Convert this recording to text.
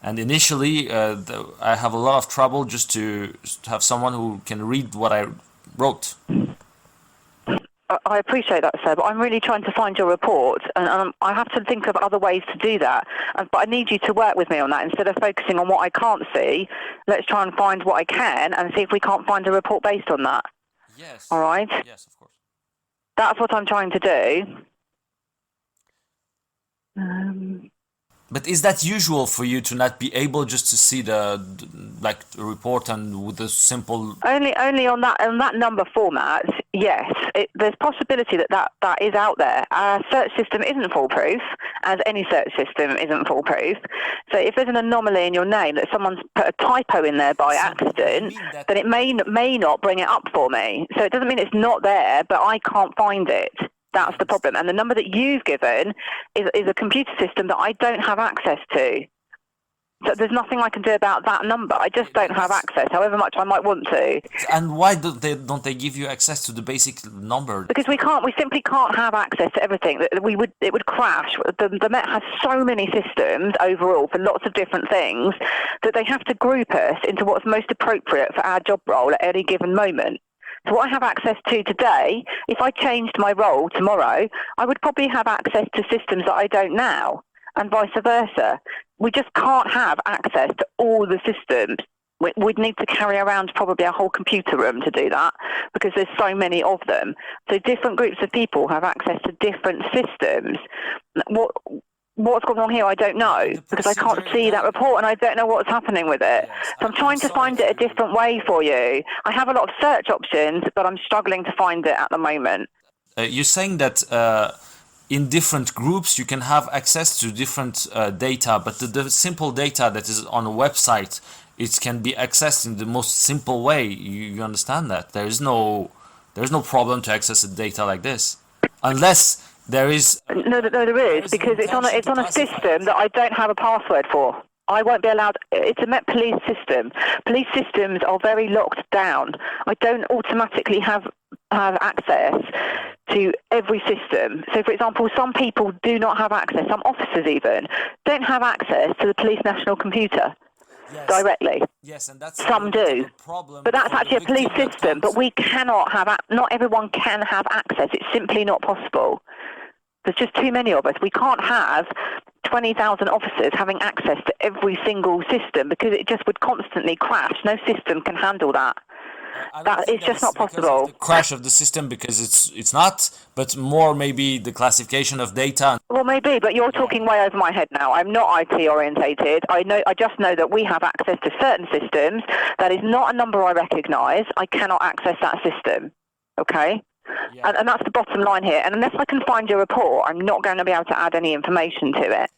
And initially, I have a lot of trouble just to have someone who can read what I wrote. I appreciate that, sir, but I'm really trying to find your report, and I have to think of other ways to do that. But I need you to work with me on that. Instead of focusing on what I can't see, let's try and find what I can and see if we can't find a report based on that. Yes. All right? Yes, of course. That's what I'm trying to do. But is that usual for you to not be able just to see the report and with a simple... Only on that number format, yes. There's possibility that is out there. Our search system isn't foolproof, as any search system isn't foolproof. So if there's an anomaly in your name that someone's put a typo in there by accident, then it may not bring it up for me. So it doesn't mean it's not there, but I can't find it. That's the problem. And the number that you've given is a computer system that I don't have access to. So there's nothing I can do about that number. I just don't have access, however much I might want to. And why don't they give you access to the basic number? Because we simply can't have access to everything. It would crash. The Met has so many systems overall for lots of different things that they have to group us into what's most appropriate for our job role at any given moment. So what I have access to today, if I changed my role tomorrow, I would probably have access to systems that I don't now, and vice versa. We just can't have access to all the systems. We'd need to carry around probably a whole computer room to do that, because there's so many of them. So different groups of people have access to different systems. What's going on here, I don't know, because I can't see that report and I don't know what's happening with it. Yes, So I'm trying to find it a different way for you. I have a lot of search options, but I'm struggling to find it at the moment. You're saying that in different groups you can have access to different data, but the simple data that is on a website, it can be accessed in the most simple way. You understand that? There's no problem to access a data like this, unless there is... No, there is, because it's on a system that I don't have a password for. I won't be allowed. It's a Met Police system. Police systems are very locked down. I don't automatically have access to every system. So, for example, some people do not have access. Some officers even don't have access to the police national computer directly. Yes, and that's some do. Problem, but that's actually a police system. But we cannot have. Not everyone can have access. It's simply not possible. There's just too many of us. We can't have 20,000 officers having access to every single system, because it just would constantly crash. No system can handle that. It's just not possible. The crash of the system, because it's not, but more maybe the classification of data. Well, maybe, but you're talking way over my head now. I'm not IT orientated. I just know that we have access to certain systems. That is not a number I recognise. I cannot access that system. Okay? Yeah. And that's the bottom line here. And unless I can find your report, I'm not going to be able to add any information to it.